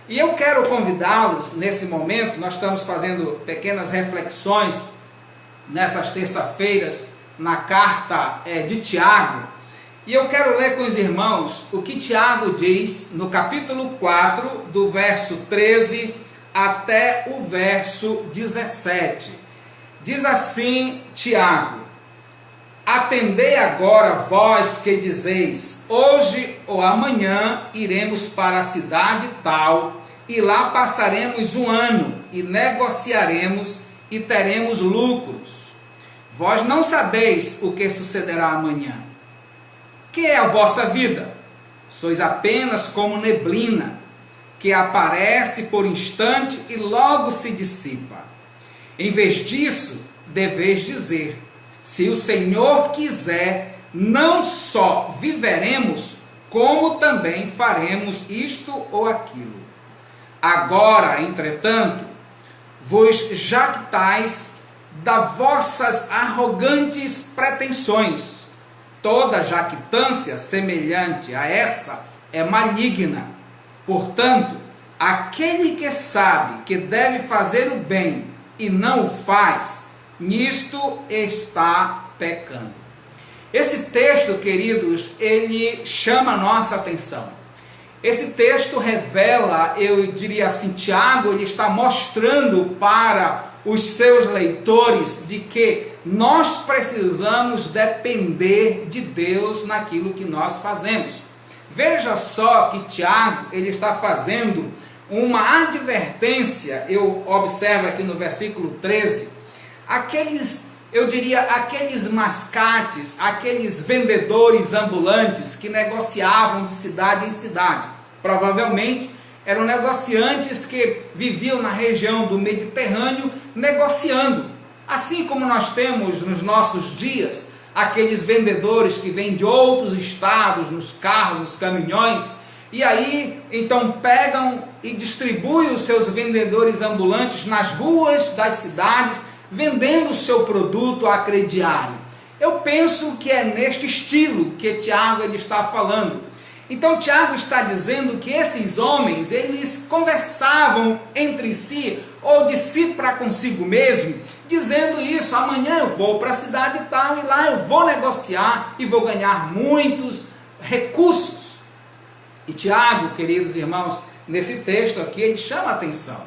E eu quero convidá-los nesse momento. Nós estamos fazendo pequenas reflexões nessas terça-feiras na carta de Tiago. E eu quero ler com os irmãos o que Tiago diz no capítulo 4, do verso 13 até o verso 17. Diz assim Tiago: atendei agora vós que dizeis, hoje ou amanhã iremos para a cidade tal, e lá passaremos um ano, e negociaremos, e teremos lucros. Vós não sabeis o que sucederá amanhã. Que é a vossa vida? Sois apenas como neblina, que aparece por instante e logo se dissipa. Em vez disso, deveis dizer: se o Senhor quiser, não só viveremos, como também faremos isto ou aquilo. Agora, entretanto, vos jactais das vossas arrogantes pretensões. Toda jactância semelhante a essa é maligna. Portanto, aquele que sabe que deve fazer o bem e não o faz, nisto está pecando. Esse texto, queridos, ele chama a nossa atenção. Esse texto revela, eu diria assim, Tiago, ele está mostrando para os seus leitores de que nós precisamos depender de Deus naquilo que nós fazemos. Veja só que Tiago, ele está fazendo uma advertência. Eu observo aqui no versículo 13, aqueles mascates, aqueles vendedores ambulantes que negociavam de cidade em cidade. Provavelmente eram negociantes que viviam na região do Mediterrâneo negociando. Assim como nós temos nos nossos dias aqueles vendedores que vêm de outros estados, nos carros, nos caminhões, e aí então pegam e distribuem os seus vendedores ambulantes nas ruas das cidades, vendendo o seu produto a crediário. Eu penso que é neste estilo que Tiago ele está falando. Então Tiago está dizendo que esses homens, eles conversavam entre si, ou de si para consigo mesmo, dizendo isso: amanhã eu vou para a cidade tal e lá eu vou negociar e vou ganhar muitos recursos. E Tiago, queridos irmãos, nesse texto aqui, ele chama a atenção.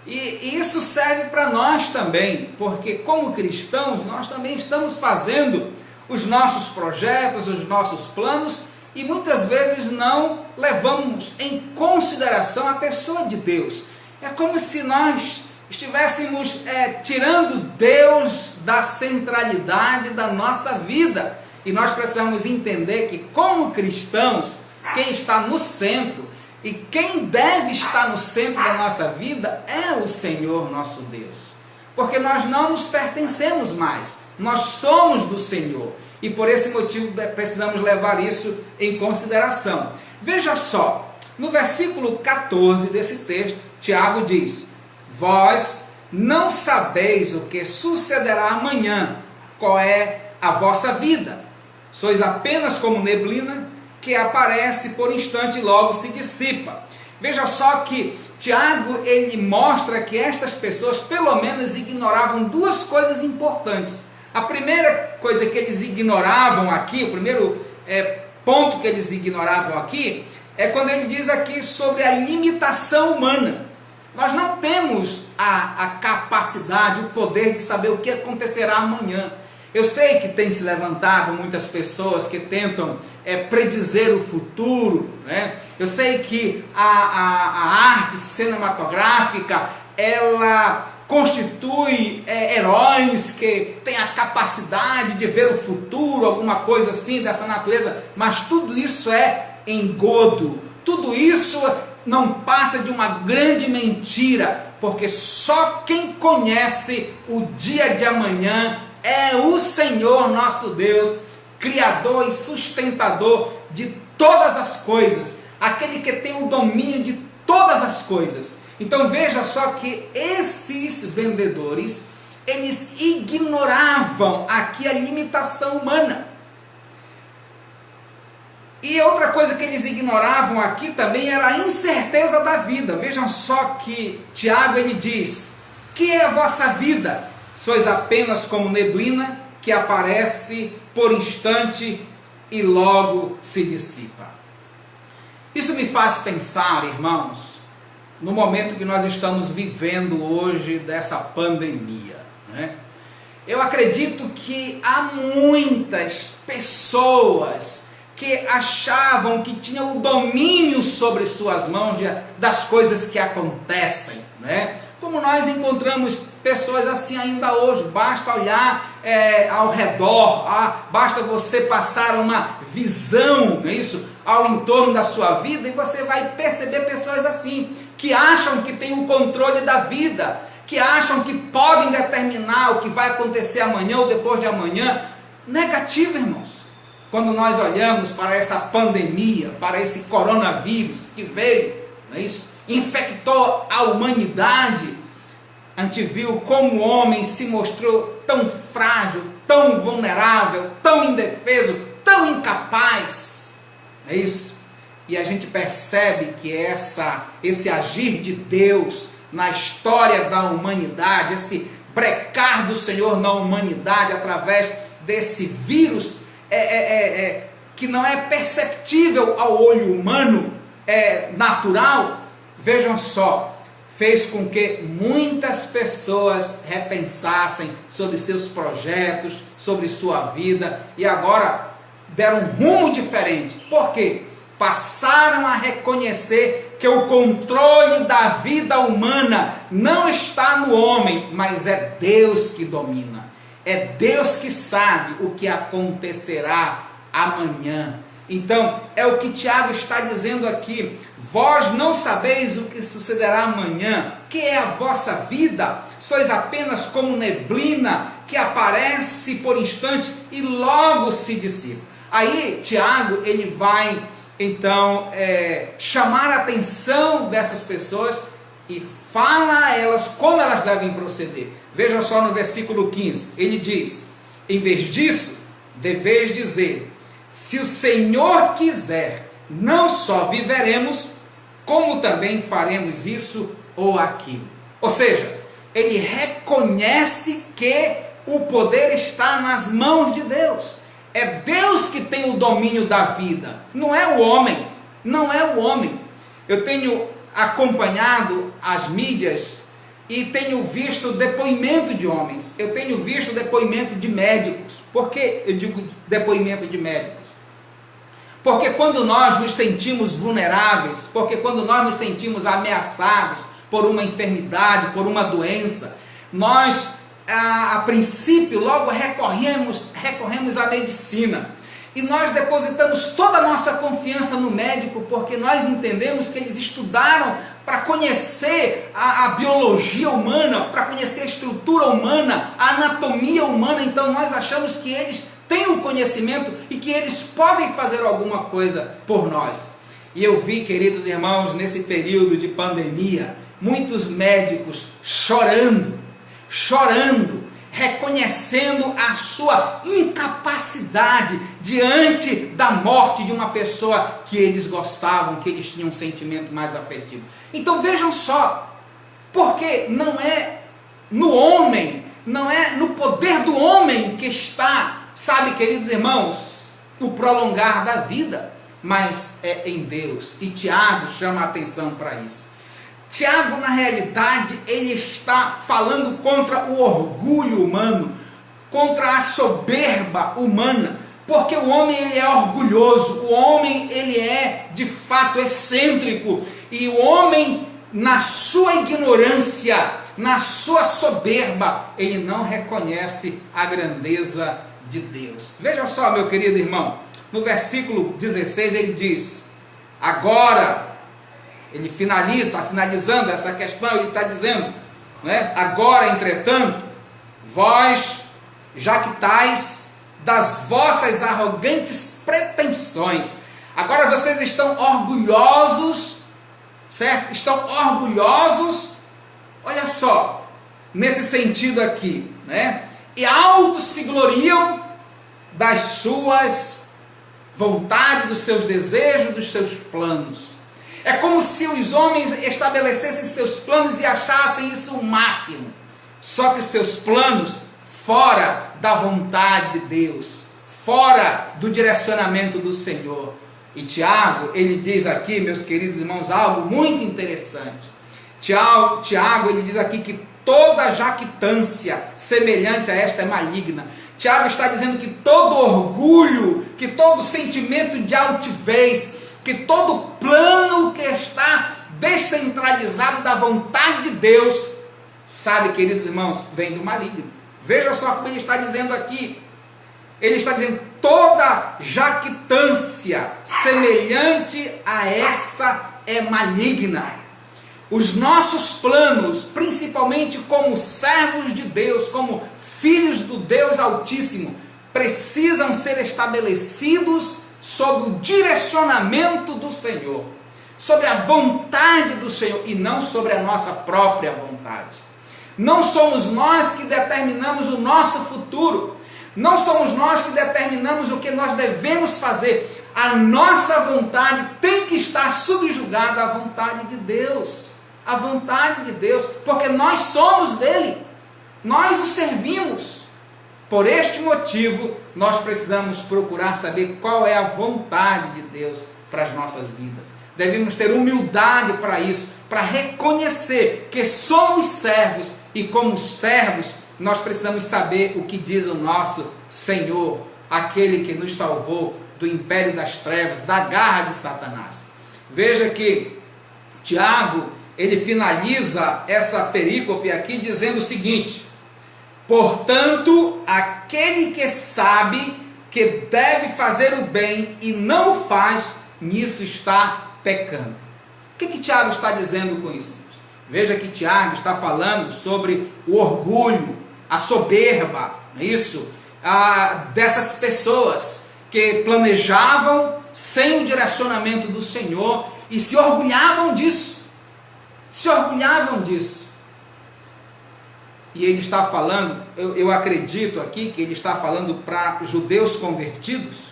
E isso serve para nós também, porque como cristãos, nós também estamos fazendo os nossos projetos, os nossos planos, e muitas vezes não levamos em consideração a pessoa de Deus. É como se nós estivéssemos tirando Deus da centralidade da nossa vida. E nós precisamos entender que, como cristãos, quem está no centro e quem deve estar no centro da nossa vida é o Senhor nosso Deus. Porque nós não nos pertencemos mais, nós somos do Senhor. E por esse motivo precisamos levar isso em consideração. Veja só, no versículo 14 desse texto, Tiago diz: vós não sabeis o que sucederá amanhã, qual é a vossa vida. Sois apenas como neblina que aparece por instante e logo se dissipa. Veja só que Tiago, ele mostra que estas pessoas pelo menos ignoravam duas coisas importantes. A primeira coisa que eles ignoravam aqui, o primeiro ponto que eles ignoravam aqui, é quando ele diz aqui sobre a limitação humana. Nós não temos a capacidade, o poder de saber o que acontecerá amanhã. Eu sei que tem se levantado muitas pessoas que tentam predizer o futuro, né? Eu sei que a arte cinematográfica, ela constitui heróis que têm a capacidade de ver o futuro, alguma coisa assim dessa natureza, mas tudo isso é engodo, tudo isso não passa de uma grande mentira, porque só quem conhece o dia de amanhã é o Senhor nosso Deus, Criador e sustentador de todas as coisas, aquele que tem o domínio de todas as coisas. Então veja só que esses vendedores, eles ignoravam aqui a limitação humana. E outra coisa que eles ignoravam aqui também era a incerteza da vida. Vejam só que Tiago ele diz: que é a vossa vida? Sois apenas como neblina que aparece por instante e logo se dissipa. Isso me faz pensar, irmãos, no momento que nós estamos vivendo hoje dessa pandemia, né? Eu acredito que há muitas pessoas que achavam que tinham o domínio sobre suas mãos das coisas que acontecem, né? Como nós encontramos pessoas assim ainda hoje, basta olhar ao redor, basta você passar uma visão, não é isso, ao entorno da sua vida, e você vai perceber pessoas assim, que acham que têm o controle da vida, que acham que podem determinar o que vai acontecer amanhã ou depois de amanhã. Negativo, irmãos. Quando nós olhamos para essa pandemia, para esse coronavírus que veio, não é isso? Infectou a humanidade, a gente viu como o homem se mostrou tão frágil, tão vulnerável, tão indefeso, tão incapaz, é isso? E a gente percebe que esse agir de Deus na história da humanidade, esse brecar do Senhor na humanidade através desse vírus que não é perceptível ao olho humano, natural, vejam só, fez com que muitas pessoas repensassem sobre seus projetos, sobre sua vida, e agora deram um rumo diferente. Por quê? Passaram a reconhecer que o controle da vida humana não está no homem, mas é Deus que domina. É Deus que sabe o que acontecerá amanhã. Então, é o que Tiago está dizendo aqui. Vós não sabeis o que sucederá amanhã, que é a vossa vida. Sois apenas como neblina que aparece por instante e logo se dissipa. Aí, Tiago, ele vai, então, chamar a atenção dessas pessoas e fala a elas como elas devem proceder. Vejam só no versículo 15, ele diz: em vez disso, deveis dizer, se o Senhor quiser, não só viveremos, como também faremos isso ou aquilo. Ou seja, ele reconhece que o poder está nas mãos de Deus. É Deus que tem o domínio da vida, não é o homem, não é o homem. Eu tenho acompanhado as mídias e tenho visto depoimento de homens, eu tenho visto depoimento de médicos. Por que eu digo depoimento de médicos? Porque quando nós nos sentimos vulneráveis, porque quando nós nos sentimos ameaçados por uma enfermidade, por uma doença, nós, a princípio, logo recorremos à medicina. E nós depositamos toda a nossa confiança no médico, porque nós entendemos que eles estudaram para conhecer a biologia humana, para conhecer a estrutura humana, a anatomia humana. Então nós achamos que eles têm o conhecimento e que eles podem fazer alguma coisa por nós. E eu vi, queridos irmãos, nesse período de pandemia, muitos médicos chorando, reconhecendo a sua incapacidade diante da morte de uma pessoa que eles gostavam, que eles tinham um sentimento mais afetivo. Então vejam só, porque não é no homem, não é no poder do homem que está, sabe, queridos irmãos, o prolongar da vida, mas é em Deus. E Tiago chama a atenção para isso. Tiago, na realidade, ele está falando contra o orgulho humano, contra a soberba humana, porque o homem ele é orgulhoso, o homem ele é de fato excêntrico, e o homem, na sua ignorância, na sua soberba, ele não reconhece a grandeza de Deus. Veja só, meu querido irmão, no versículo 16 ele diz: agora, ele está finalizando essa questão, ele está dizendo, né? Agora, entretanto, vós jactais das vossas arrogantes pretensões. Agora vocês estão orgulhosos, certo? Estão orgulhosos, olha só, nesse sentido aqui, né? E altos se gloriam das suas vontade, dos seus desejos, dos seus planos. É como se os homens estabelecessem seus planos e achassem isso o máximo. Só que os seus planos fora da vontade de Deus, fora do direcionamento do Senhor. E Tiago, ele diz aqui, meus queridos irmãos, algo muito interessante. Tiago, ele diz aqui que toda jactância semelhante a esta é maligna. Tiago está dizendo que todo orgulho, que todo sentimento de altivez, que todo plano que está descentralizado da vontade de Deus, sabe, queridos irmãos, vem do maligno. Veja só como ele está dizendo aqui. Ele está dizendo, toda jactância semelhante a essa é maligna. Os nossos planos, principalmente como servos de Deus, como filhos do Deus Altíssimo, precisam ser estabelecidos sob o direcionamento do Senhor, sobre a vontade do Senhor e não sobre a nossa própria vontade. Não somos nós que determinamos o nosso futuro, não somos nós que determinamos o que nós devemos fazer. A nossa vontade tem que estar subjugada à vontade de Deus, à vontade de Deus, porque nós somos dele, nós o servimos. Por este motivo, nós precisamos procurar saber qual é a vontade de Deus para as nossas vidas. Devemos ter humildade para isso, para reconhecer que somos servos e como servos nós precisamos saber o que diz o nosso Senhor, aquele que nos salvou do império das trevas, da garra de Satanás. Veja que Tiago, ele finaliza essa perícope aqui dizendo o seguinte: portanto, aquele que sabe que deve fazer o bem e não faz, nisso está pecando. O que Tiago está dizendo com isso? Veja que Tiago está falando sobre o orgulho, a soberba, isso, dessas pessoas que planejavam sem o direcionamento do Senhor e se orgulhavam disso. Se orgulhavam disso. E ele está falando, eu acredito aqui que ele está falando para judeus convertidos.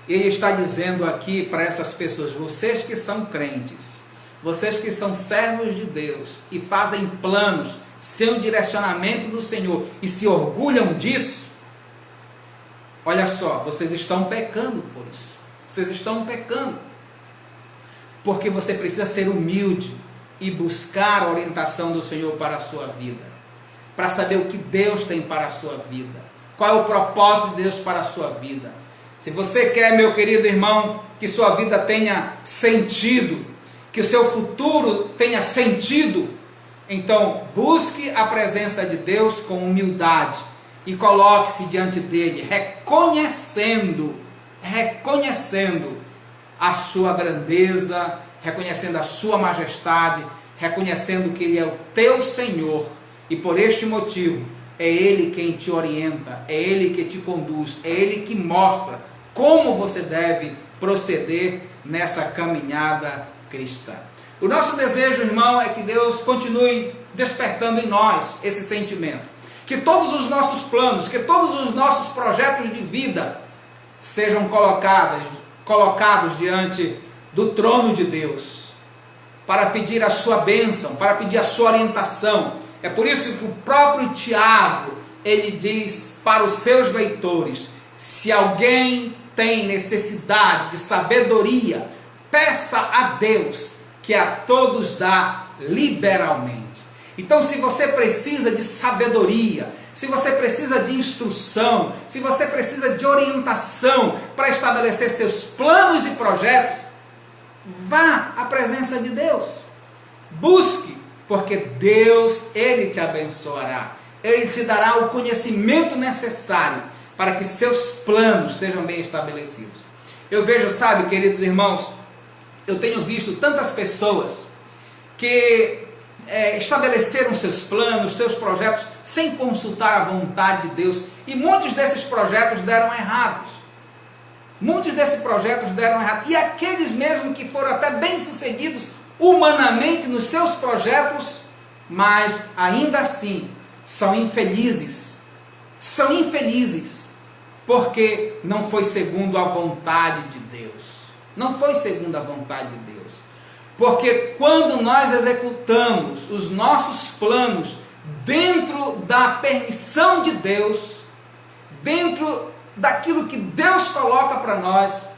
Ele está dizendo aqui para essas pessoas: vocês que são crentes, vocês que são servos de Deus e fazem planos sem o direcionamento do Senhor e se orgulham disso, olha só, vocês estão pecando por isso. Vocês estão pecando. Porque você precisa ser humilde e buscar a orientação do Senhor para a sua vida, para saber o que Deus tem para a sua vida, qual é o propósito de Deus para a sua vida. Se você quer, meu querido irmão, que sua vida tenha sentido, que o seu futuro tenha sentido, então busque a presença de Deus com humildade e coloque-se diante dele, reconhecendo a sua grandeza, reconhecendo a sua majestade, reconhecendo que ele é o teu Senhor. E por este motivo, é Ele quem te orienta, é Ele que te conduz, é Ele que mostra como você deve proceder nessa caminhada cristã. O nosso desejo, irmão, é que Deus continue despertando em nós esse sentimento. Que todos os nossos planos, que todos os nossos projetos de vida sejam colocados diante do trono de Deus, para pedir a sua bênção, para pedir a sua orientação. É por isso que o próprio Tiago, ele diz para os seus leitores: se alguém tem necessidade de sabedoria, peça a Deus, que a todos dá liberalmente. Então, se você precisa de sabedoria, se você precisa de instrução, se você precisa de orientação para estabelecer seus planos e projetos, vá à presença de Deus. Busque, porque Deus, Ele te abençoará. Ele te dará o conhecimento necessário para que seus planos sejam bem estabelecidos. Eu vejo, sabe, queridos irmãos, eu tenho visto tantas pessoas que estabeleceram seus planos, seus projetos, sem consultar a vontade de Deus. E muitos desses projetos deram errados. Muitos desses projetos deram errado. E aqueles mesmo que foram até bem-sucedidos humanamente nos seus projetos, mas ainda assim são infelizes. São infelizes. porque não foi segundo a vontade de Deus. Não foi segundo a vontade de Deus. Porque quando nós executamos os nossos planos dentro da permissão de Deus, dentro daquilo que Deus coloca para nós,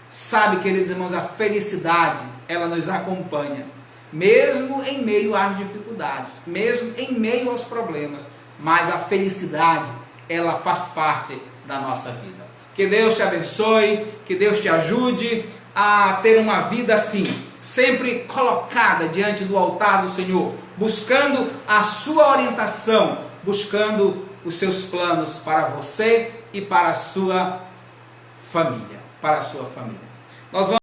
sabe, queridos irmãos, a felicidade, ela nos acompanha, mesmo em meio às dificuldades, mesmo em meio aos problemas, mas a felicidade, ela faz parte da nossa vida. Que Deus te abençoe, que Deus te ajude a ter uma vida assim, sempre colocada diante do altar do Senhor, buscando a sua orientação, buscando os seus planos para você e para a sua família, Nós vamos